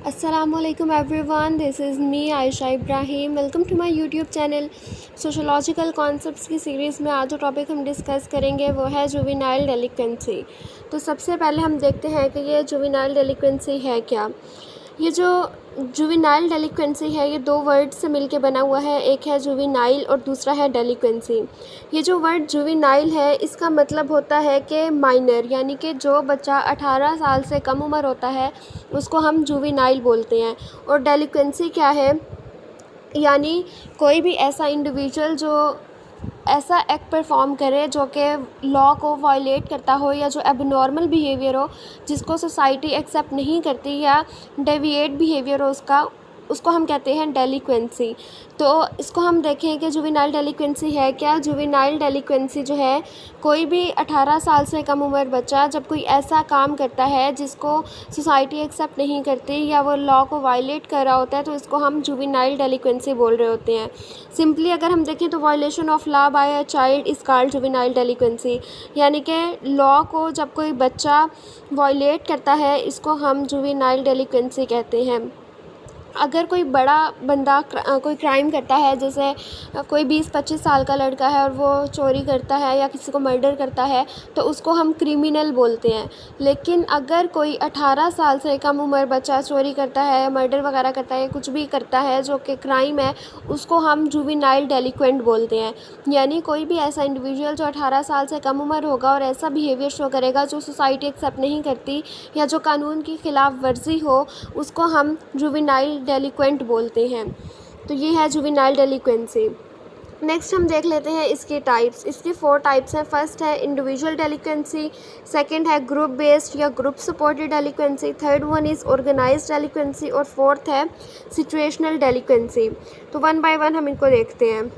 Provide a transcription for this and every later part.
Assalamualaikum everyone, this is me Ayesha Ibrahim. Welcome to my YouTube channel. Sociological concepts की series में आज जो topic हम डिस्कस करेंगे वो है जुवेनाइल डेलिक्वेंसी। तो सबसे पहले हम देखते हैं कि ये जुवेनाइल डेलिक्वेंसी है क्या। ये जो जुवेनाइल डेलिक्वेंसी है ये दो वर्ड से मिलके बना हुआ है, एक है जुवेनाइल और दूसरा है डेलिक्वेंसी। ये जो वर्ड जुवेनाइल है इसका मतलब होता है कि माइनर, यानी कि जो बच्चा 18 साल से कम उम्र होता है उसको हम जुवेनाइल बोलते हैं। और डेलिक्वेंसी क्या है, यानी कोई भी ऐसा इंडिविजुअल जो ऐसा एक्ट परफॉर्म करे जो कि लॉ को वायलेट करता हो या जो एबनॉर्मल बिहेवियर हो, जिसको सोसाइटी एक्सेप्ट नहीं करती या डेविएट बिहेवियर हो उसको हम कहते हैं डेलिक्वेंसी। तो इसको हम देखें कि जुवेनाइल डेलिक्वेंसी है क्या। जुवेनाइल डेलिक्वेंसी जो है, कोई भी 18 साल से कम उम्र बच्चा जब कोई ऐसा काम करता है जिसको सोसाइटी एक्सेप्ट नहीं करती या वो लॉ को वायलेट कर रहा होता है, तो इसको हम जुवेनाइल डेलिक्वेंसी बोल रहे होते हैं। सिंपली अगर हम देखें तो violation of law by a child is called juvenile delinquency, यानी कि लॉ को जब कोई बच्चा वायलेट करता है इसको हम जुवेनाइल डेलिक्वेंसी कहते हैं। अगर कोई बड़ा बंदा कोई क्राइम करता है, जैसे कोई 20-25 साल का लड़का है और वो चोरी करता है या किसी को मर्डर करता है, तो उसको हम क्रिमिनल बोलते हैं। लेकिन अगर कोई 18 साल से कम उम्र बच्चा चोरी करता है, मर्डर वगैरह करता है, कुछ भी करता है जो कि क्राइम है, उसको हम जुवेनाइल डेलिक्वेंट बोलते हैं। यानी कोई भी ऐसा इंडिविजुअल जो 18 साल से कम उम्र होगा और ऐसा बिहेवियर शो करेगा जो सोसाइटी एक्सेप्ट नहीं करती या जो कानून की खिलाफ वर्जी हो, उसको हम जुवेनाइल डेलिक्वेंट बोलते हैं। तो ये है जुवेनाइल डेलिक्वेंसी। नेक्स्ट हम देख लेते हैं इसकी टाइप्स। इसकी 4 टाइप्स हैं। फर्स्ट है इंडिविजुअल डेलिक्वेंसी, सेकंड है ग्रुप बेस्ड या group supported delinquency, third one is organised delinquency और फोर्थ है सिचुएशनल डेलिक्वेंसी। तो वन बाय वन हम इनको देखते हैं।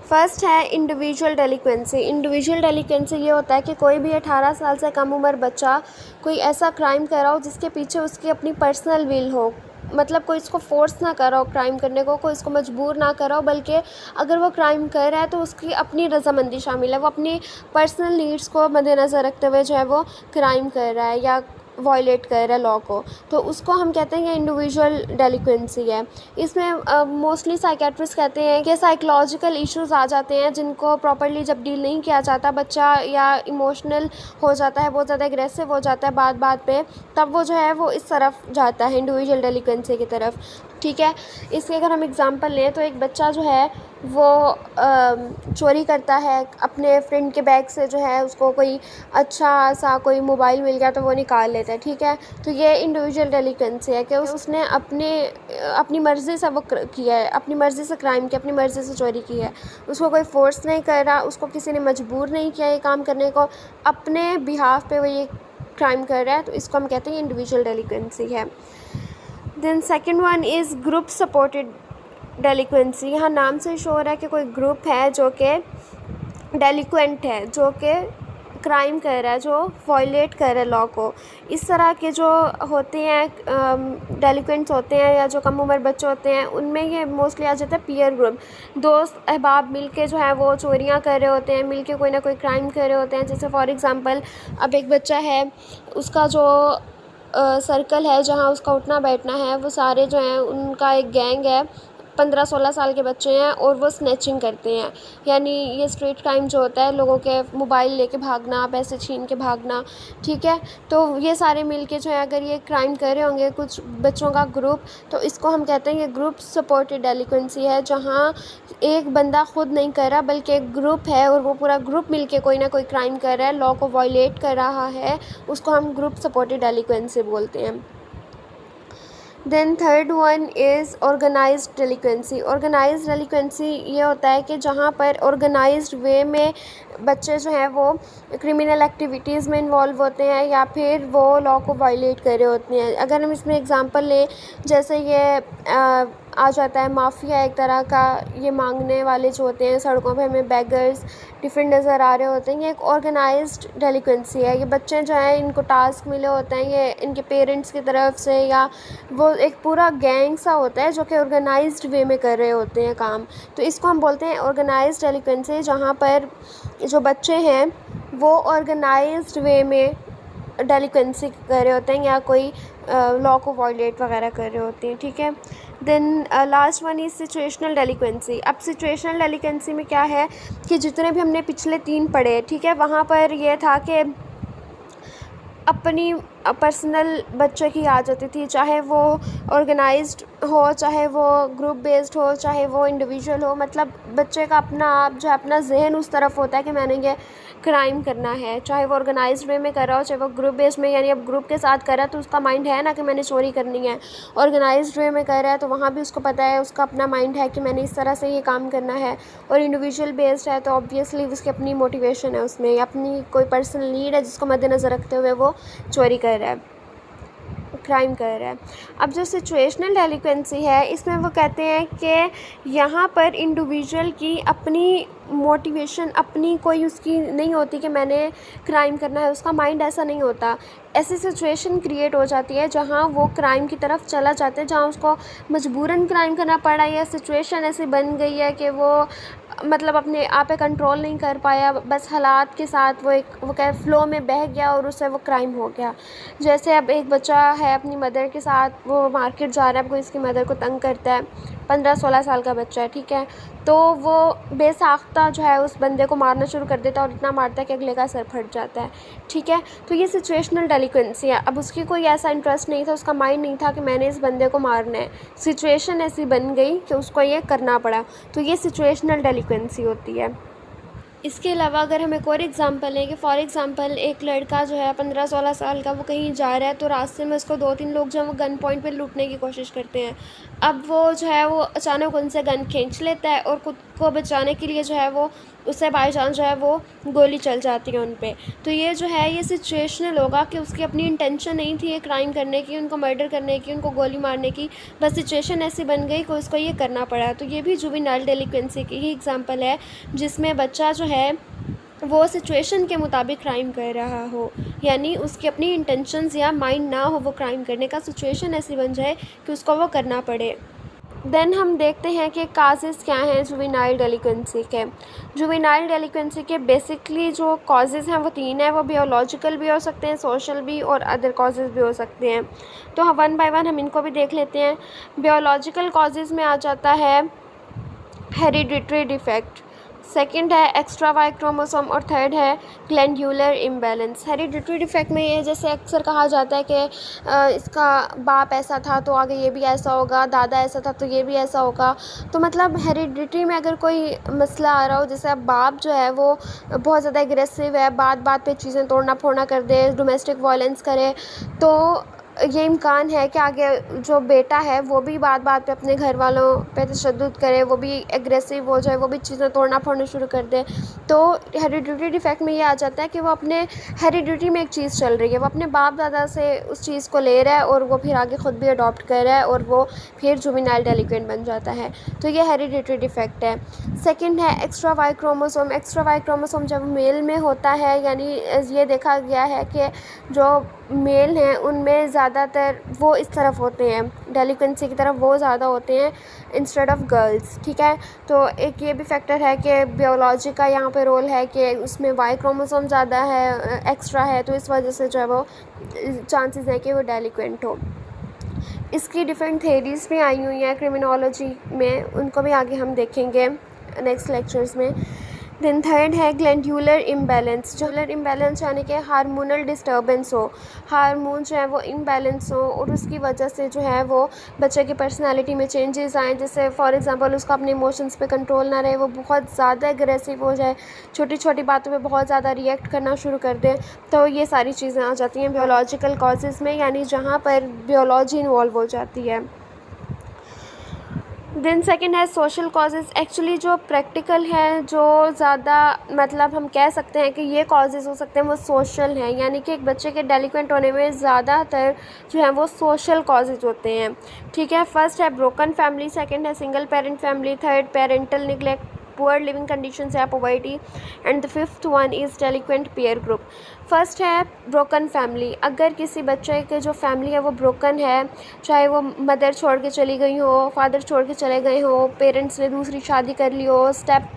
फर्स्ट है इंडिविजुअल डेलिक्वेंसी। इंडिविजुअल डेलिक्वेंसी ये होता है कि कोई भी 18 साल से कम उम्र बच्चा कोई ऐसा क्राइम कर रहा हो जिसके पीछे उसकी अपनी पर्सनल विल हो, मतलब कोई इसको फोर्स ना कर रहा हो क्राइम करने को, कोई इसको मजबूर ना कर रहा हो, बल्कि अगर वो क्राइम कर रहा है तो उसकी अपनी रजामंदी शामिल है, वो अपनी पर्सनल नीड्स को मद्देनज़र रखते हुए जो है वो क्राइम कर रहा है या वायलेट कर रहा है लॉ को, तो उसको हम कहते हैं कि इंडिविजुअल डेलिक्वेंसी है। इसमें मोस्टली साइकेट्रिस्ट कहते हैं कि साइकोलॉजिकल इश्यूज़ आ जाते हैं जिनको प्रॉपर्ली जब डील नहीं किया जाता, बच्चा या इमोशनल हो जाता है, बहुत ज़्यादा एग्रेसिव हो जाता है बात पे, तब वो जो है वो इस तरफ जाता है इंडिविजुअल डेलिक्वेंसी की तरफ। ठीक है, इसके अगर हम एग्ज़ाम्पल लें तो एक बच्चा जो है वो चोरी करता है अपने फ्रेंड के बैग से, जो है उसको कोई अच्छा सा कोई मोबाइल मिल गया तो वो निकाल लेता है। ठीक है, तो ये इंडिविजुअल डेलिक्वेंसी है कि उसने अपनी मर्ज़ी से वो किया है, अपनी मर्ज़ी से क्राइम किया, अपनी मर्ज़ी से चोरी की है, उसको कोई फोर्स नहीं कर रहा, उसको किसी ने मजबूर नहीं किया ये काम करने को, अपने बिहाफ पे वो ये क्राइम कर रहा है, तो इसको हम कहते हैं इंडिविजुअल डेलिक्वेंसी है। Then second one is group supported delinquency. यहाँ नाम से शो हो रहा है कि कोई ग्रुप है जो कि डेलिक्वेंट है, जो कि क्राइम कर रहा है, जो वायलेट कर रहा है लॉ को। इस तरह के जो होते हैं डेलिक्वेंट्स होते हैं या जो कम उम्र बच्चे होते हैं, उनमें ये मोस्टली आ जाता है पीयर ग्रुप, दोस्त अहबाब मिलके जो है वो चोरियां कर रहे होते हैं, मिलके कोई ना कोई क्राइम कर रहे होते हैं। जैसे फॉर एग्ज़ाम्पल अब एक बच्चा है, उसका जो सर्कल है जहाँ उसका उठना बैठना है, वो सारे जो हैं उनका एक गैंग है, 15-16 साल के बच्चे हैं और वो स्नैचिंग करते हैं, यानी ये स्ट्रीट क्राइम जो होता है, लोगों के मोबाइल लेके भागना, पैसे छीन के भागना। ठीक है, तो ये सारे मिलके जो है अगर ये क्राइम कर रहे होंगे कुछ बच्चों का ग्रुप, तो इसको हम कहते हैं ये ग्रुप सपोर्टेड डेलिक्वेंसी है, जहाँ एक बंदा खुद नहीं कर रहा बल्कि एक ग्रुप है और वो पूरा ग्रुप मिलके कोई ना कोई क्राइम कर रहा है, लॉ को वायलेट कर रहा है, उसको हम ग्रुप सपोर्टेड डेलिक्वेंसी बोलते हैं। Then third one is organised delinquency. Organised delinquency ये होता है कि जहाँ पर ऑर्गेनाइज्ड वे में बच्चे जो हैं वो क्रिमिनल एक्टिविटीज़ में इन्वॉल्व होते हैं या फिर वो लॉ को वायलेट कर रहे होते हैं। अगर हम इसमें एग्ज़ाम्पल लें, जैसे ये आ जाता है माफिया एक तरह का, ये मांगने वाले जो होते हैं सड़कों पे हमें बेगर्स डिफरेंट नज़र आ रहे होते हैं, ये एक ऑर्गेनाइज्ड डेलिक्वेंसी है। ये बच्चे जो हैं इनको टास्क मिले होते हैं, ये इनके पेरेंट्स की तरफ से, या वो एक पूरा गैंग सा होता है जो कि ऑर्गेनाइज्ड वे में कर रहे होते हैं काम, तो इसको हम बोलते हैं ऑर्गेनाइज्ड डेलिक्वेंसी, जहाँ पर जो बच्चे हैं वो ऑर्गेनाइज्ड वे में डेलिक्वेंसी कर रहे होते हैं या कोई लॉ को वायलेट वगैरह कर रहे होते हैं, ठीक है। Then last one is situational delinquency. अब सिचुएशनल डेलिक्वेंसी में क्या है कि जितने भी हमने पिछले 3 पढ़े, ठीक है, वहाँ पर यह था कि अपनी पर्सनल बच्चे की आ जाती थी, चाहे वो ऑर्गेनाइज्ड हो, चाहे वो ग्रुप बेस्ड हो, चाहे वो इंडिविजुअल हो। मतलब बच्चे का अपना आप जो अपना जहन उस तरफ होता है कि मैंने ये क्राइम करना है, चाहे वो ऑर्गेनाइज्ड वे में कर रहा हो, चाहे वो ग्रुप बेस्ड में, यानी अब ग्रुप के साथ कर रहा है तो उसका माइंड है ना कि मैंने चोरी करनी है। ऑर्गेनाइज्ड वे में कर रहा है तो वहाँ भी उसको पता है, उसका अपना माइंड है कि मैंने इस तरह से ये काम करना है। और इंडिविजुअल बेस्ड है तो ऑब्वियसली उसकी अपनी मोटिवेशन है, उसमें अपनी कोई पर्सनल नीड है जिसको मद्देनज़र रखते हुए वो चोरी कर रहा है, क्राइम कर रहा है। अब जो सिचुएशनल डेलिक्वेंसी है, इसमें वो कहते हैं कि यहाँ पर इंडिविजुअल की अपनी मोटिवेशन, अपनी कोई उसकी नहीं होती कि मैंने क्राइम करना है, उसका माइंड ऐसा नहीं होता। ऐसी सिचुएशन क्रिएट हो जाती है जहाँ वो क्राइम की तरफ चला जाता है, जहाँ उसको मजबूरन क्राइम करना पड़ा, या सिचुएशन ऐसी बन गई है कि वो मतलब अपने आप पे कंट्रोल नहीं कर पाया, बस हालात के साथ वो क्या फ़्लो में बह गया और उससे वो क्राइम हो गया। जैसे अब एक बच्चा है अपनी मदर के साथ, वो मार्केट जा रहा है, कोई इसकी मदर को तंग करता है, 15-16 साल का बच्चा है, ठीक है, तो वो बेसाख्ता जो है उस बंदे को मारना शुरू कर देता है और इतना मारता है कि अगले का सर फट जाता है, ठीक है। तो ये सिचुएशनल डेलिक्वेंसी है। अब उसकी कोई ऐसा इंटरेस्ट नहीं था, उसका माइंड नहीं था कि मैंने इस बंदे को मारना है, सिचुएशन ऐसी बन गई कि उसको ये करना पड़ा, तो ये सिचुएशनल डेलिक्वेंसी होती है। इसके अलावा अगर हम एक और एग्ज़ाम्पल लें कि फ़ॉर एग्ज़ाम्पल एक लड़का जो है 15-16 साल का, वो कहीं जा रहा है तो रास्ते में उसको 2-3 लोग जो हैं वो गन पॉइंट पे लूटने की कोशिश करते हैं। अब वो जो है वो अचानक उनसे गन खींच लेता है और खुद को बचाने के लिए जो है वो उससे बाई चांस जो है वो गोली चल जाती है उन पे। तो ये जो है ये सिचुएशनल होगा कि उसकी अपनी इंटेंशन नहीं थी ये क्राइम करने की, उनको मर्डर करने की, उनको गोली मारने की, बस सिचुएशन ऐसी बन गई कि उसको ये करना पड़ा। तो ये भी जुवेनाइल डेलिक्वेंसी की ही एग्ज़ाम्पल है, जिसमें बच्चा जो है वो सिचुएशन के मुताबिक क्राइम कर रहा हो, यानी उसकी अपनी इंटेंशंस या माइंड ना हो वो क्राइम करने का, सिचुएशन ऐसी बन जाए कि उसको वो करना पड़े। देन हम देखते हैं कि काजेज़ क्या हैं जुवेनाइल डेलिक्वेंसी के। जुवेनाइल डेलिक्वेंसी के बेसिकली जो कॉजेज़ हैं वो 3 हैं, वो बायोलॉजिकल भी हो सकते हैं, सोशल भी, और अदर कॉजेज़ भी हो सकते हैं। तो हम 1 बाय 1 हम इनको भी देख लेते हैं। बायोलॉजिकल कॉजेज़ में आ जाता है हेरिडिटरी डिफेक्ट, सेकंड है एक्स्ट्रा वाई क्रोमोसोम, और थर्ड है ग्लैंडुलर इम्बैलेंस। हेरिडिटरी डिफेक्ट में ये जैसे अक्सर कहा जाता है कि इसका बाप ऐसा था तो आगे ये भी ऐसा होगा, दादा ऐसा था तो ये भी ऐसा होगा। तो मतलब हेरिडिटरी में अगर कोई मसला आ रहा हो, जैसे अब बाप जो है वो बहुत ज़्यादा एग्रेसिव है, बात बात पे चीज़ें तोड़ना फोड़ना कर दे, डोमेस्टिक वायलेंस करे, तो ये इम्कान है कि आगे जो बेटा है वो भी बात बात पे अपने घर वालों पे तशद्दुद करे, वो भी एग्रेसिव हो जाए, वो भी चीज़ें तोड़ना फोड़ना शुरू कर दे। तो हेरिडिटरी डिफेक्ट में ये आ जाता है कि वो अपने हेरिडिटरी में एक चीज़ चल रही है, वो अपने बाप दादा से उस चीज़ को ले रहा है और वो फिर आगे ख़ुद भी अडॉप्ट कर रहा है और वो फिर जुवेनाइल डेलिक्वेंट बन जाता है। तो ये हेरिडिटरी डिफेक्ट है। सेकेंड है extra Y chromosome. Extra Y chromosome जब मेल में होता है, यानी ये देखा गया है कि जो मेल हैं उनमें ज़्यादातर वो इस तरफ होते हैं, डेलिक्वेंसी की तरफ वो ज़्यादा होते हैं इंस्टेड ऑफ गर्ल्स, ठीक है। तो एक ये भी फैक्टर है कि बायोलॉजी का यहाँ पे रोल है कि उसमें वाई क्रोमोसोम ज़्यादा है, एक्स्ट्रा है, तो इस वजह से जो है वो चांसेस है कि वो डेलिक्वेंट हो। इसकी डिफरेंट थेरीज़ भी आई हुई हैं क्रिमिनोलॉजी में, उनको भी आगे हम देखेंगे नेक्स्ट लेक्चर्स में। देन थर्ड है ग्लैंडुलर इम्बैलेंस। ग्लैंडुलर इम्बैलेंस यानी कि हार्मोनल डिस्टर्बेंस हो, हार्मोन जो है वो इम्बैलेंस हो और उसकी वजह से जो है वो बच्चे की पर्सनालिटी में चेंजेस आएँ। जैसे फॉर एग्जांपल उसका अपने इमोशंस पे कंट्रोल ना रहे, वो बहुत ज़्यादा एग्रेसिव हो जाए, छोटी छोटी बातों पे बहुत ज़्यादा रिएक्ट करना शुरू कर दे। तो ये सारी चीज़ें आ जाती हैं बायोलॉजिकल कॉजेज़ में, यानी जहाँ पर बायोलॉजी इन्वॉल्व हो जाती है। देन सेकेंड है सोशल कॉजेज़। एक्चुअली जो प्रैक्टिकल हैं, जो ज़्यादा मतलब हम कह सकते हैं कि ये कॉजेज़ हो सकते हैं वो सोशल हैं, यानी कि एक बच्चे के डेलिक्वेंट होने में ज़्यादातर जो है वो सोशल कॉजेज़ होते हैं, ठीक है। फर्स्ट है ब्रोकन फैमिली, सेकंड है single parent family, third parental neglect, poor living conditions या poverty, and the fifth one is delinquent peer group. First है ब्रोकन फैमिली। अगर किसी बच्चे के जो फैमिली है वो ब्रोकन है, चाहे वो मदर छोड़ के चली गई हो, फादर छोड़ के चले गए हो, पेरेंट्स ने दूसरी शादी कर ली हो, स्टेप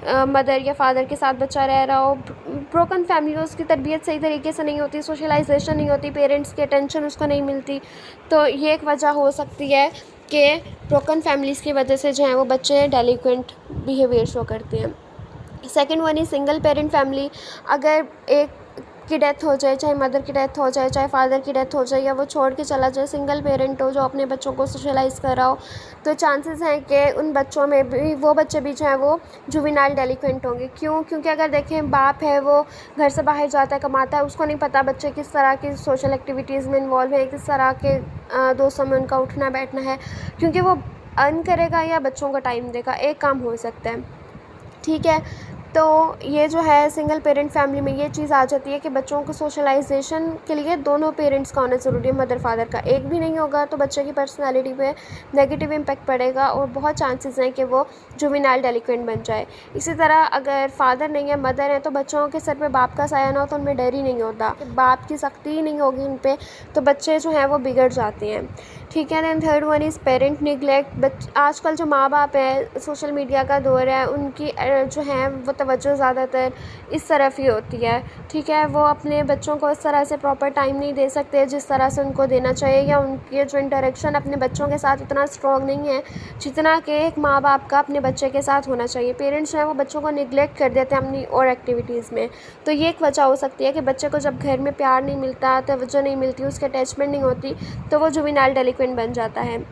मदर या फादर के साथ बच्चा रह रहा हो। ब्रोकन फैमिली में उसकी तरबियत सही तरीके से नहीं होती, सोशलाइजेशन नहीं होती, पेरेंट्स की अटेंशन उसको नहीं मिलती। तो ये एक वजह हो सकती है कि ब्रोकन फैमिलीज़ की वजह से जो है वो बच्चे डेलिक्वेंट बिहेवियर शो करते हैं। Second one is single parent family. अगर एक की डेथ हो जाए, चाहे मदर की डेथ हो जाए, चाहे फादर की डेथ हो जाए, या वो छोड़ के चला जाए, सिंगल पेरेंट हो जो अपने बच्चों को सोशलाइज़ कर रहा हो, तो चांसेस हैं कि उन बच्चों में भी वो बच्चे भी जो हैं वो जुवेनाइल डेलिक्वेंट होंगे। क्यों? क्योंकि अगर देखें, बाप है वो घर से बाहर जाता है, कमाता है, उसको नहीं पता बच्चे किस तरह की सोशल एक्टिविटीज़ में इन्वॉल्व हैं, किस तरह के दोस्तों में उनका उठना बैठना है, क्योंकि वो अर्न करेगा या बच्चों को टाइम देगा, एक काम हो सकता है। ठीक है, तो ये जो है सिंगल पेरेंट फैमिली में ये चीज़ आ जाती है कि बच्चों को सोशलाइजेशन के लिए दोनों पेरेंट्स का होना ज़रूरी है, मदर फादर का। एक भी नहीं होगा तो बच्चे की पर्सनालिटी पे नेगेटिव इम्पैक्ट पड़ेगा और बहुत चांसेस हैं कि वो जुवेनाइल डेलिक्वेंट बन जाए। इसी तरह अगर फादर नहीं है, मदर है, तो बच्चों के सर पे बाप का साया ना हो तो उनमें डर ही नहीं होता, बाप की सख्ती ही नहीं होगी उन पर, तो बच्चे जो हैं वो बिगड़ जाते हैं। ठीक है। Then third one is parent neglect. आजकल जो माँ बाप है, सोशल मीडिया का दौर है, उनकी जो है वो तवज्जो ज़्यादातर इस तरफ ही होती है। ठीक है, वो अपने बच्चों को इस तरह से प्रॉपर टाइम नहीं दे सकते जिस तरह से उनको देना चाहिए, या उनके जो इंटरेक्शन अपने बच्चों के साथ इतना स्ट्रॉन्ग नहीं है जितना कि एक माँ बाप का अपने बच्चे के साथ होना चाहिए। पेरेंट्स जो है वो बच्चों को निगलेक्ट कर देते हैं अपनी और एक्टिविटीज़ में। तो ये एक वजह हो सकती है कि बच्चे को जब घर में प्यार नहीं मिलता, तवज्जो नहीं मिलती, उसकी अटैचमेंट नहीं होती, तो वो जुवेनाइल डेलिक्वेंट बन जाता है।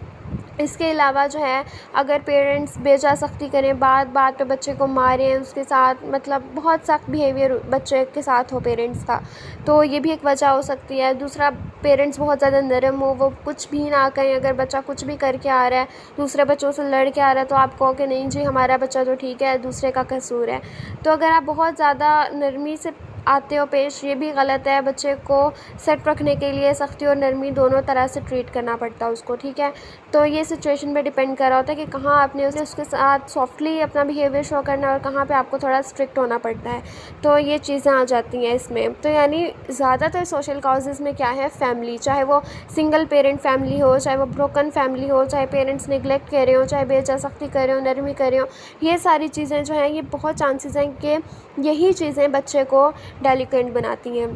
इसके अलावा जो है, अगर पेरेंट्स बेजा सख्ती करें, बात बात पे बच्चे को मारें, उसके साथ मतलब बहुत सख्त बिहेवियर बच्चे के साथ हो पेरेंट्स का, तो ये भी एक वजह हो सकती है। दूसरा, पेरेंट्स बहुत ज़्यादा नरम हो, वो कुछ भी ना कहें, अगर बच्चा कुछ भी करके आ रहा है, दूसरे बच्चों से लड़ के आ रहा है, तो आप कहो कि नहीं जी हमारा बच्चा तो ठीक है, दूसरे का कसूर है। तो अगर आप बहुत ज़्यादा नरमी से आते हो पेश, ये भी गलत है। बच्चे को सेट रखने के लिए सख्ती और नरमी दोनों तरह से ट्रीट करना पड़ता है उसको। ठीक है, तो ये सिचुएशन पे डिपेंड कर रहा होता है कि कहाँ आपने उसके साथ सॉफ्टली अपना बिहेवियर शो करना है और कहाँ पे आपको थोड़ा स्ट्रिक्ट होना पड़ता है। तो ये चीज़ें आ जाती हैं इसमें। तो यानी ज़्यादातर सोशल कॉजेज़ में क्या है, फैमिली, चाहे वो सिंगल पेरेंट फैमिली हो, चाहे वो ब्रोकन फैमिली हो, चाहे पेरेंट्स निगलेक्ट कर रहे हो, चाहे बेजा सख्ती कर रहे हो, नरमी कर रहे हो, ये सारी चीज़ें जो हैं, ये बहुत चांसेस हैं कि यही चीज़ें बच्चे को डेलिक्वेंट बनाती हैं।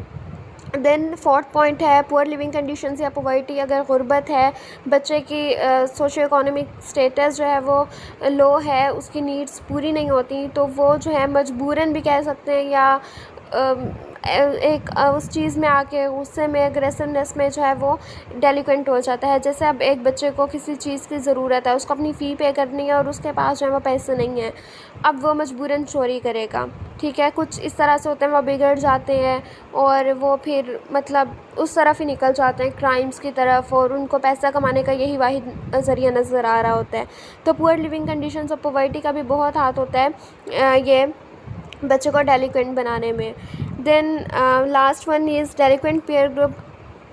देन फोर्थ पॉइंट है पुअर लिविंग कंडीशंस या पॉवर्टी। अगर गुर्बत है, बच्चे की सोशो इकोनॉमिक स्टेटस जो है वो लो है, उसकी नीड्स पूरी नहीं होती, तो वो जो है मजबूरन भी कह सकते हैं, या एक उस चीज़ में आके गुस्से में, एग्रेसिवनेस में जो है वो डेलिक्वेंट हो जाता है। जैसे अब एक बच्चे को किसी चीज़ की ज़रूरत है, उसको अपनी फ़ी पे करनी है और उसके पास जो है वो पैसे नहीं हैं, अब वो मजबूरन चोरी करेगा। ठीक है, कुछ इस तरह से होते हैं, वो बिगड़ जाते हैं और वो फिर मतलब उस तरफ ही निकल जाते हैं, क्राइम्स की तरफ, और उनको पैसा कमाने का यही वाहिद ज़रिया नज़र आ रहा होता है। तो पुअर लिविंग कंडीशंस और पॉवर्टी का भी बहुत हाथ होता है ये बच्चों को डेलिक्वेंट बनाने में। Then last one is delinquent peer group.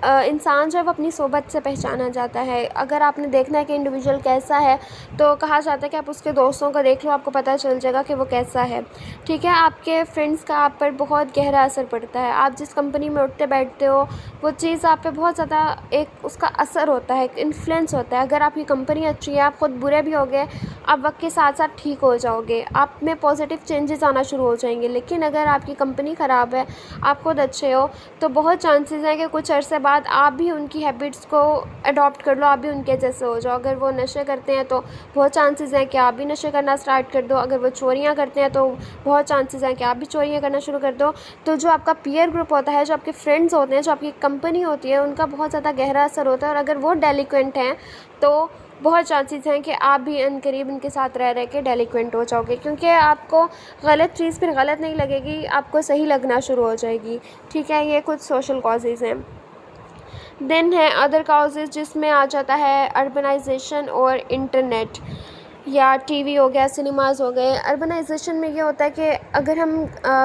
इंसान जो है वो अपनी सोबत से पहचाना जाता है। अगर आपने देखना है कि इंडिविजुअल कैसा है, तो कहा जाता है कि आप उसके दोस्तों को देख लो, आपको पता चल जाएगा कि वो कैसा है। ठीक है, आपके फ्रेंड्स का आप पर बहुत गहरा असर पड़ता है। आप जिस कंपनी में उठते बैठते हो, वो चीज़ आप पे बहुत ज़्यादा एक उसका असर होता है, इन्फ्लुएंस होता है। अगर आपकी कंपनी अच्छी है, आप ख़ुद बुरे भी होगे, आप वक्त के साथ साथ ठीक हो जाओगे, आप में पॉजिटिव चेंजेस आना शुरू हो जाएंगे। लेकिन अगर आपकी कंपनी ख़राब है, आप खुद अच्छे हो, तो बहुत चांसेस हैं कि कुछ अरसे बाद आप भी उनकी हैबिट्स को अडॉप्ट कर लो, आप भी उनके जैसे हो जाओ। अगर वो नशे करते हैं तो बहुत चांसेस हैं कि आप भी नशे करना स्टार्ट कर दो। अगर वो चोरियां करते हैं तो बहुत चांसेस हैं कि आप भी चोरियां करना शुरू कर दो। तो जो आपका पीयर ग्रुप होता है, जो आपके फ्रेंड्स होते हैं, जो आपकी कंपनी होती है, उनका बहुत ज़्यादा गहरा असर होता है। और अगर वो डेलिक्वेंट हैं तो बहुत चांसेस हैं कि आप भी अनकरीब उनके साथ रह रह के डेलिक्वेंट हो जाओगे, क्योंकि आपको गलत चीज़ फिर गलत नहीं लगेगी, आपको सही लगना शुरू हो जाएगी। ठीक है, ये कुछ सोशल कॉजेज़ हैं। देन है अदर काउजेज़, जिसमें आ जाता है अर्बनाइजेशन और इंटरनेट, या टीवी हो गया, सिनेमाज़ हो गए। अर्बनाइजेशन में ये होता है कि अगर हम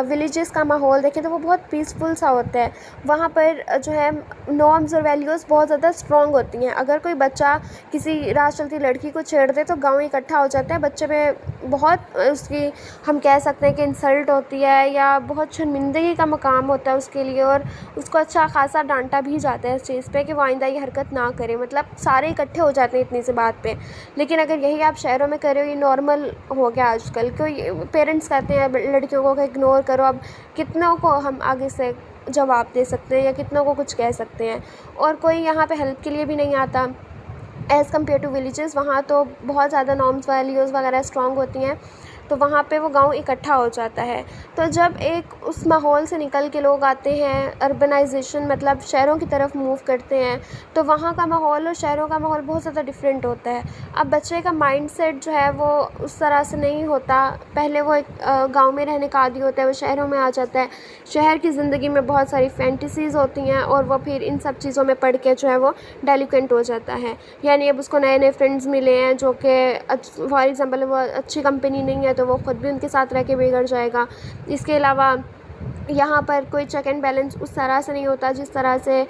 विलेजेस का माहौल देखें तो वो बहुत पीसफुल सा होता है। वहाँ पर जो है नॉर्म्स और वैल्यूज़ बहुत ज़्यादा स्ट्रॉन्ग होती हैं। अगर कोई बच्चा किसी राह चलती लड़की को छेड़ दे तो गाँव इकट्ठा हो जाता है, बच्चे पे बहुत उसकी हम कह सकते हैं कि इंसल्ट होती है, या बहुत शर्मिंदगी का मकाम होता है उसके लिए, और उसको अच्छा खासा डांटा भी जाता है इस चीज़ पे कि वो आइंदा ये हरकत ना करे। मतलब सारे इकट्ठे हो जाते हैं इतनी सी बात पे। लेकिन अगर यही आप शहरों में कर रहे हो ये नॉर्मल हो गया आजकल। कोई पेरेंट्स कहते हैं लड़कियों को इग्नोर करो, अब कितनों को हम आगे से जवाब दे सकते हैं या कितनों को कुछ कह सकते हैं, और कोई यहाँ पे हेल्प के लिए भी नहीं आता एज़ कम्पेयर टू विलेजेस। वहाँ तो बहुत ज़्यादा नॉर्म्स वैल्यूज़ वगैरह स्ट्रॉन्ग होती हैं, तो वहाँ पे वो गांव इकट्ठा हो जाता है। तो जब एक उस माहौल से निकल के लोग आते हैं, अर्बनाइजेशन मतलब शहरों की तरफ मूव करते हैं, तो वहाँ का माहौल और शहरों का माहौल बहुत ज़्यादा डिफरेंट होता है। अब बच्चे का माइंडसेट जो है वो उस तरह से नहीं होता। पहले वो एक गाँव में रहने का आदी होता है, वो शहरों में आ जाता है। शहर की ज़िंदगी में बहुत सारी फैंटेसीज़ होती हैं और वो फिर इन सब चीज़ों में पढ़ के जो है वो डेलिक्वेंट हो जाता है। यानी अब उसको नए नए फ्रेंड्स मिले हैं जो कि फॉर एग्ज़ाम्पल वो अच्छी कंपनी नहीं है तो वो ख़ुद भी उनके साथ रह के बिगड़ जाएगा। इसके अलावा यहाँ पर कोई चेक एंड बैलेंस उस तरह से नहीं होता जिस तरह से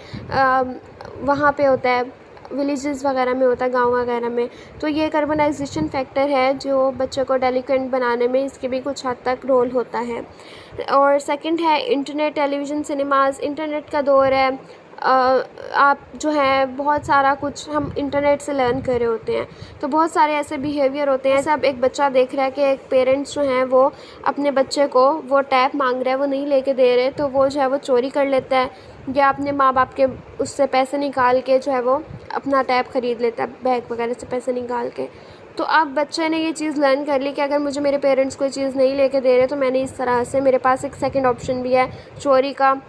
वहाँ पे होता है, विलेजेस वगैरह में होता है, गांव वगैरह में। तो ये एक अर्बनाइजेशन फैक्टर है जो बच्चे को डेलिक्वेंट बनाने में इसके भी कुछ हद तक रोल होता है। और सेकंड है इंटरनेट, टेलीविज़न, सिनेमाज़। इंटरनेट का दौर है, आप जो है बहुत सारा कुछ हम इंटरनेट से लर्न कर रहे होते हैं, तो बहुत सारे ऐसे बिहेवियर होते हैं। सब एक बच्चा देख रहा है कि एक पेरेंट्स जो हैं वो अपने बच्चे को वो टैब मांग रहा है, वो नहीं लेके दे रहे, तो वो जो है वो चोरी कर लेता है या अपने माँ बाप के उससे पैसे निकाल के जो है वो अपना टैब ख़रीद लेता है, बैग वगैरह से पैसे निकाल के। तो अब बच्चे ने ये चीज़ लर्न कर ली कि अगर मुझे मेरे पेरेंट्स कोई चीज़ नहीं लेके दे रहे तो मैंने इस तरह से, मेरे पास एक सेकंड ऑप्शन भी है चोरी का,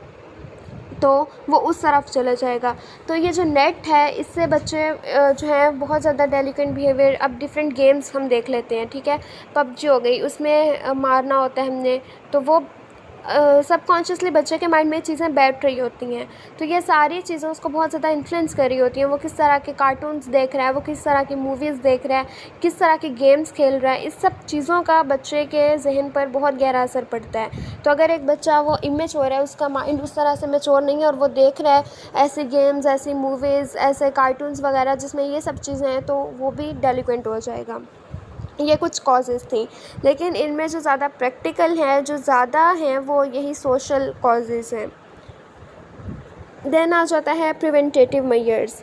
तो वो उस तरफ चला जाएगा। तो ये जो नेट है इससे बच्चे जो है बहुत ज़्यादा डेलिकेंट बिहेवियर। अब डिफरेंट गेम्स हम देख लेते हैं, ठीक है, पबजी हो गई, उसमें मारना होता है हमने, तो वो सबकॉन्शियसली बच्चे के माइंड में चीज़ें बैठ रही होती हैं। तो ये सारी चीज़ें उसको बहुत ज़्यादा इन्फ्लुएंस कर रही होती हैं। वो किस तरह के कार्टून्स देख रहा है, वो किस तरह की मूवीज़ देख रहा है, किस तरह के गेम्स खेल रहा है, इस सब चीज़ों का बच्चे के जहन पर बहुत गहरा असर पड़ता है। तो अगर एक बच्चा वो इमेच्योर है, उसका माइंड उस तरह से मैच्योर नहीं है और वो देख रहा है ऐसे गेम्स, ऐसी मूवीज़, ऐसे कार्टून्स वगैरह जिसमें ये सब चीज़ें हैं, तो वो भी डेलिक्वेंट हो जाएगा। ये कुछ कॉजेज़ थी, लेकिन इनमें जो ज़्यादा प्रैक्टिकल हैं, जो ज़्यादा हैं, वो यही सोशल कॉजेज़ हैं। देन आ जाता है प्रिवेंटेटिव मेजर्स,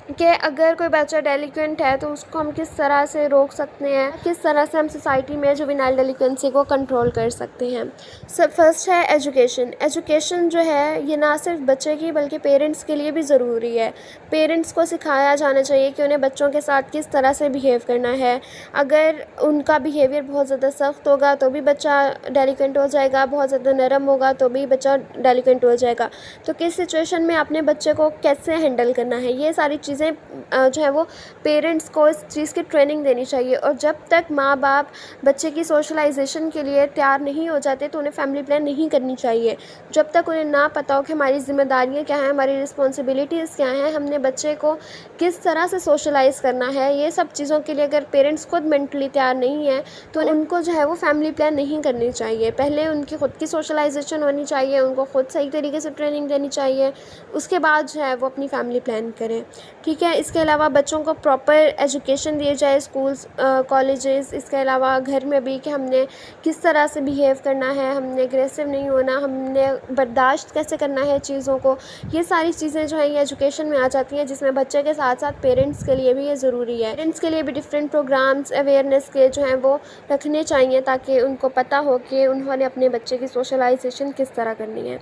कि अगर कोई बच्चा डेलिक्वेंट है तो उसको हम किस तरह से रोक सकते हैं, किस तरह से हम सोसाइटी में जुवेनाइल डेलिक्वेंसी को कंट्रोल कर सकते हैं। सब फर्स्ट है एजुकेशन। एजुकेशन जो है ये ना सिर्फ बच्चे की बल्कि पेरेंट्स के लिए भी ज़रूरी है। पेरेंट्स को सिखाया जाना चाहिए कि उन्हें बच्चों के साथ किस तरह से बिहेव करना है। अगर उनका बिहेवियर बहुत ज़्यादा सख्त होगा तो भी बच्चा डेलिक्वेंट हो जाएगा, बहुत ज़्यादा नरम होगा तो भी बच्चा डेलिक्वेंट हो जाएगा। तो किस सिचुएशन में अपने बच्चे को कैसे हैंडल करना है, ये सारी चीज़ें जो है वो पेरेंट्स को इस चीज़ की ट्रेनिंग देनी चाहिए। और जब तक माँ बाप बच्चे की सोशलाइजेशन के लिए तैयार नहीं हो जाते तो उन्हें फैमिली प्लान नहीं करनी चाहिए। जब तक उन्हें ना पता हो कि हमारी ज़िम्मेदारियाँ क्या हैं, हमारी रिस्पॉन्सिबिलिटीज़ क्या हैं, हमने बच्चे को किस तरह से सोशलाइज़ करना है, ये सब चीज़ों के लिए अगर पेरेंट्स खुद मेंटली तैयार नहीं है तो उनको जो है वो फैमिली प्लान नहीं करनी चाहिए। पहले उनकी खुद की सोशलाइजेशन होनी चाहिए, उनको खुद सही तरीके से ट्रेनिंग देनी चाहिए, उसके बाद जो है वो अपनी फैमिली प्लान करें, ठीक है। इसके अलावा बच्चों को प्रॉपर एजुकेशन दिए जाए स्कूल्स, कॉलेजेस, इसके अलावा घर में भी कि हमने किस तरह से बिहेव करना है, हमने एग्रेसिव नहीं होना, हमने बर्दाश्त कैसे करना है चीज़ों को। ये सारी चीज़ें जो हैं ये एजुकेशन में आ जाती हैं, जिसमें बच्चे के साथ साथ पेरेंट्स के लिए भी ये ज़रूरी है। पेरेंट्स के लिए भी डिफरेंट प्रोग्राम्स अवेयरनेस के जो हैं वो रखने चाहिए ताकि उनको पता हो कि उन्होंने अपने बच्चे की सोशलाइजेशन किस तरह करनी है।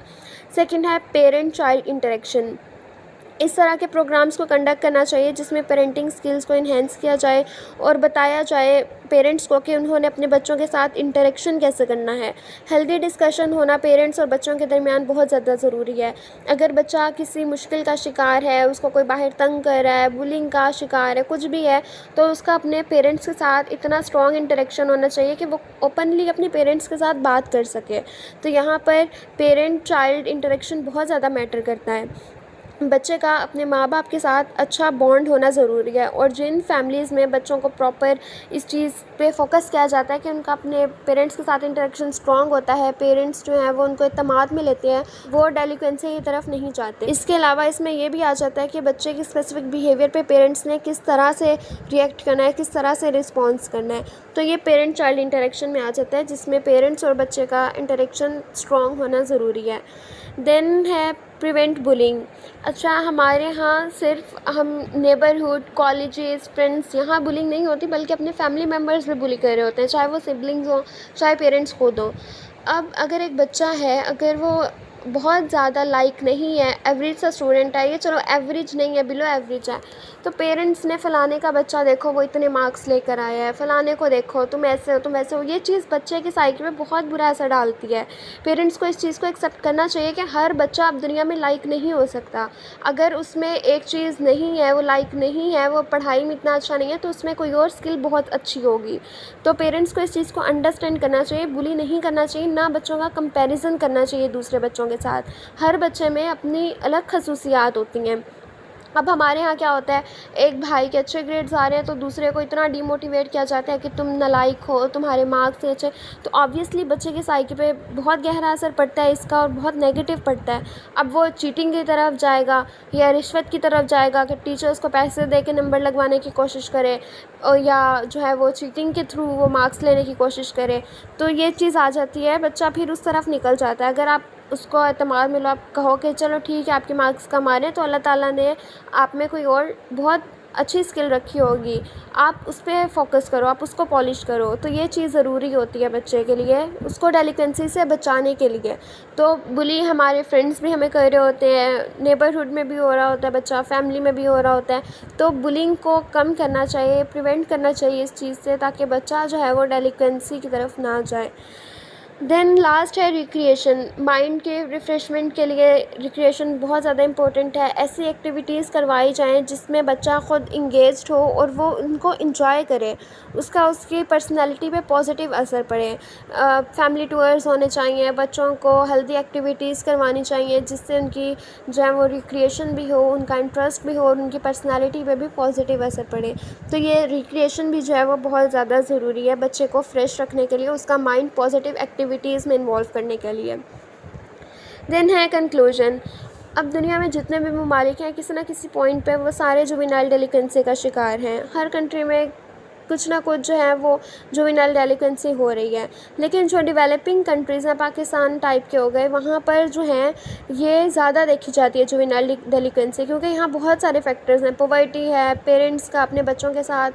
सेकेंड है पेरेंट चाइल्ड इंटरेक्शन। इस तरह के प्रोग्राम्स को कंडक्ट करना चाहिए जिसमें पेरेंटिंग स्किल्स को इन्हेंस किया जाए और बताया जाए पेरेंट्स को कि उन्होंने अपने बच्चों के साथ इंटरेक्शन कैसे करना है। हेल्दी डिस्कशन होना पेरेंट्स और बच्चों के दरमियान बहुत ज़्यादा ज़रूरी है। अगर बच्चा किसी मुश्किल का शिकार है, उसको कोई बाहर तंग कर रहा है, बुलिंग का शिकार है, कुछ भी है, तो उसका अपने पेरेंट्स के साथ इतना स्ट्रॉन्ग इंटरेक्शन होना चाहिए कि वो ओपनली अपने पेरेंट्स के साथ बात कर सके। तो यहाँ पर पेरेंट चाइल्ड इंटरेक्शन बहुत ज़्यादा मैटर करता है। बच्चे का अपने माँ बाप के साथ अच्छा बॉन्ड होना ज़रूरी है। और जिन फैमिलीज़ में बच्चों को प्रॉपर इस चीज़ पे फोकस किया जाता है कि उनका अपने पेरेंट्स के साथ इंटरेक्शन स्ट्रॉन्ग होता है, पेरेंट्स जो हैं वो उनको इत्मीनान में लेते हैं, वो डेलिक्वेंसी की तरफ नहीं जाते। इसके अलावा इसमें ये भी आ जाता है कि बच्चे की स्पेसिफिक बिहेवियर पे पेरेंट्स ने किस तरह से रिएक्ट करना है, किस तरह से रिस्पॉन्स करना है। तो ये पेरेंट चाइल्ड इंटरेक्शन में आ जाता है, जिसमें पेरेंट्स और बच्चे का इंटरेक्शन स्ट्रॉन्ग होना ज़रूरी है। देन है प्रिवेंट बुलिंग। अच्छा, हमारे यहाँ सिर्फ हम नेबरहुड, कॉलेजेस, फ्रेंड्स, यहाँ बुलिंग नहीं होती, बल्कि अपने फैमिली मेम्बर्स भी बुली कर रहे होते हैं, चाहे वो सिबलिंग्स हों, चाहे पेरेंट्स खुद हों। अब अगर एक बच्चा है, अगर वो बहुत ज़्यादा लाइक नहीं है, एवरेज सा स्टूडेंट है, ये चलो एवरेज नहीं है, बिलो एवरेज है, तो पेरेंट्स ने फ़लाने का बच्चा देखो वो इतने मार्क्स लेकर आया है, फ़लाने को देखो तुम ऐसे हो, तुम वैसे हो, ये चीज़ बच्चे की साइकी पे बहुत बुरा असर डालती है। पेरेंट्स को इस चीज़ को एक्सेप्ट करना चाहिए कि हर बच्चा अब दुनिया में लाइक नहीं हो सकता। अगर उसमें एक चीज़ नहीं है, वो लाइक नहीं है, वो पढ़ाई में इतना अच्छा नहीं है, तो उसमें कोई और स्किल बहुत अच्छी होगी। तो पेरेंट्स को इस चीज़ को अंडरस्टैंड करना चाहिए, बुली नहीं करना चाहिए, ना बच्चों का कंपैरिजन करना चाहिए दूसरे बच्चों के साथ। हर बच्चे में अपनी अलग खसूसियात होती हैं। अब हमारे यहाँ क्या होता है, एक भाई के अच्छे ग्रेड्स आ रहे हैं तो दूसरे को इतना डीमोटिवेट किया जाता है कि तुम नालायक हो, तुम्हारे मार्क्स नहीं अच्छे। तो ऑब्वियसली बच्चे की साइकी पे बहुत गहरा असर पड़ता है इसका, और बहुत नेगेटिव पड़ता है। अब वो चीटिंग की तरफ जाएगा या रिश्वत की तरफ जाएगा कि टीचर्स को पैसे दे के नंबर लगवाने की कोशिश करे, और या जो है वो चीटिंग के थ्रू वो मार्क्स लेने की कोशिश करे। तो ये चीज़ आ जाती है, बच्चा फिर उस तरफ निकल जाता है। अगर आप उसको एतमाद में लो, आप कहो कि चलो ठीक है आपके मार्क्स कम आ रहे हैं, तो अल्लाह ताला ने आप में कोई और बहुत अच्छी स्किल रखी होगी, आप उस पर फ़ोकस करो, आप उसको पॉलिश करो। तो ये चीज़ ज़रूरी होती है बच्चे के लिए, उसको डेलिकेंसी से बचाने के लिए। तो बुली हमारे फ्रेंड्स भी हमें कर रहे होते हैं, नेबरहुड में भी हो रहा होता है बच्चा, फैमिली में भी हो रहा होता है। तो बुलिंग को कम करना चाहिए, प्रिवेंट करना चाहिए इस चीज़ से, ताकि बच्चा जो है वो डेलिकेंसी की तरफ ना जाए। देन लास्ट है रिक्रिएशन। माइंड के रिफ़्रेशमेंट के लिए रिक्रिएशन बहुत ज़्यादा इम्पोर्टेंट है। ऐसी एक्टिविटीज़ करवाई जाएँ जिसमें बच्चा ख़ुद इंगेज्ड हो और वो उनको इंजॉय करे, उसका उसकी पर्सनैलिटी पे पॉजिटिव असर पड़े। फैमिली टूर्स होने चाहिए, बच्चों को हेल्दी एक्टिविटीज़ करवानी चाहिए जिससे उनकी जो है वो रिक्रिएशन भी हो, उनका इंटरेस्ट भी हो और उनकी पर्सनैलिटी पे भी पॉजिटिव असर पड़े। तो ये रिक्रिएशन भी जो है वो बहुत ज़्यादा ज़रूरी है बच्चे को फ्रेश रखने के लिए, उसका माइंड पॉजिटिव एक्टिविटीज़ में इन्वॉल्व करने के लिए। देन है कंक्लूजन। अब दुनिया में जितने भी ममालिक हैं, किसी न किसी पॉइंट पे वो सारे जुवेनाइल डेलिकेंसी का शिकार हैं। हर कंट्री में कुछ ना कुछ जो है वो जुवेनाइल डेलिकेंसी हो रही है। लेकिन जो डेवलपिंग कंट्रीज़ हैं, पाकिस्तान टाइप के हो गए, वहाँ पर जो है ये ज़्यादा देखी जाती है जुवेनाइल डेलिकेंसी, क्योंकि यहाँ बहुत सारे फैक्टर्स हैं। पॉवर्टी है, पेरेंट्स का अपने बच्चों के साथ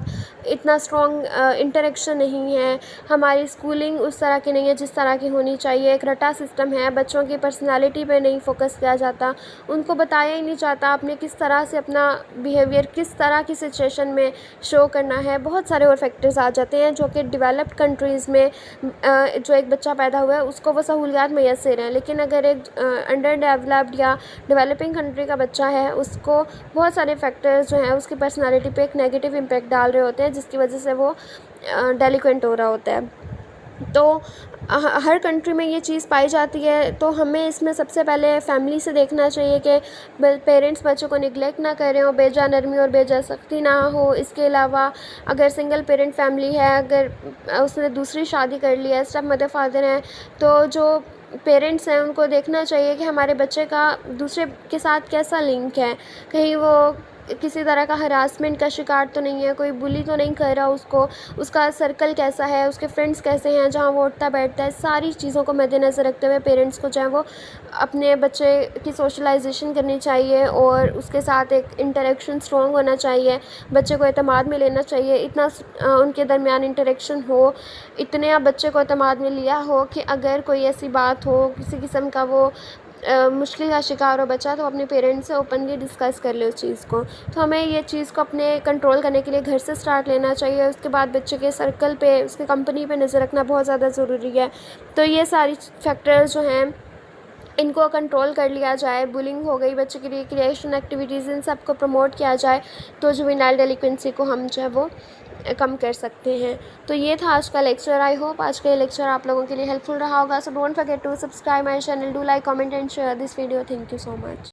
इतना स्ट्रॉन्ग इंटरेक्शन नहीं है, हमारी स्कूलिंग उस तरह की नहीं है जिस तरह की होनी चाहिए, एक रटा सिस्टम है, बच्चों की पर्सनालिटी पे नहीं फोकस किया जाता, उनको बताया ही नहीं जाता आपने किस तरह से अपना बिहेवियर किस तरह की सिचुएशन में शो करना है। बहुत सारे और फैक्टर्स आ जाते हैं जो कि डेवलप्ड कंट्रीज़ में जो एक बच्चा पैदा हुआ है उसको वो सहूलियात मैसर हैं, लेकिन अगर एक अंडर डेवलप्ड या डेवलपिंग कंट्री का बच्चा है, उसको बहुत सारे फैक्टर्स जो हैं उसकी पर्सनालिटी पे एक नेगेटिव इम्पैक्ट डाल रहे होते हैं, जिसकी वजह से वो डेलिक्वेंट हो रहा होता है। तो हर कंट्री में ये चीज़ पाई जाती है। तो हमें इसमें सबसे पहले फैमिली से देखना चाहिए कि पेरेंट्स बच्चों को निगलेक्ट ना करें और बेजा नरमी और बेजा सख्ती ना हो। इसके अलावा अगर सिंगल पेरेंट फैमिली है, अगर उसने दूसरी शादी कर ली है, स्टेप मदर फादर हैं, तो जो पेरेंट्स हैं उनको देखना चाहिए कि हमारे बच्चे का दूसरे के साथ कैसा लिंक है, कहीं वो किसी तरह का हरासमेंट का शिकार तो नहीं है, कोई बुली तो नहीं कर रहा उसको, उसका सर्कल कैसा है, उसके फ्रेंड्स कैसे हैं, जहाँ वो उठता बैठता है। सारी चीज़ों को मद्देनज़र रखते हुए पेरेंट्स को जो है वो अपने बच्चे की सोशलाइजेशन करनी चाहिए और उसके साथ एक इंटरेक्शन स्ट्रॉन्ग होना चाहिए, बच्चे को एतमाद में लेना चाहिए। इतना उनके दरमियान इंटरेक्शन हो, इतने आप बच्चे को एतमाद में लिया हो कि अगर कोई ऐसी बात हो, किसी किस्म का वो मुश्किल का शिकार हो बच्चा, तो अपने पेरेंट्स से ओपनली डिस्कस कर ले उस चीज़ को। तो हमें ये चीज़ को अपने कंट्रोल करने के लिए घर से स्टार्ट लेना चाहिए। उसके बाद बच्चे के सर्कल पे, उसके कंपनी पे नज़र रखना बहुत ज़्यादा ज़रूरी है। तो ये सारी फैक्टर्स जो हैं इनको कंट्रोल कर लिया जाए, बुलिंग हो गई, बच्चे की रिक्रिएशन एक्टिविटीज़, इन सब को प्रमोट किया जाए, तो जुवेनाइल डेलिक्वेंसी को हम जो है वो कम कर सकते हैं। तो ये था आज का लेक्चर। आई होप आज का ये लेक्चर आप लोगों के लिए हेल्पफुल रहा होगा। So don't forget to subscribe my channel, do like, comment and share this video. Thank you so much.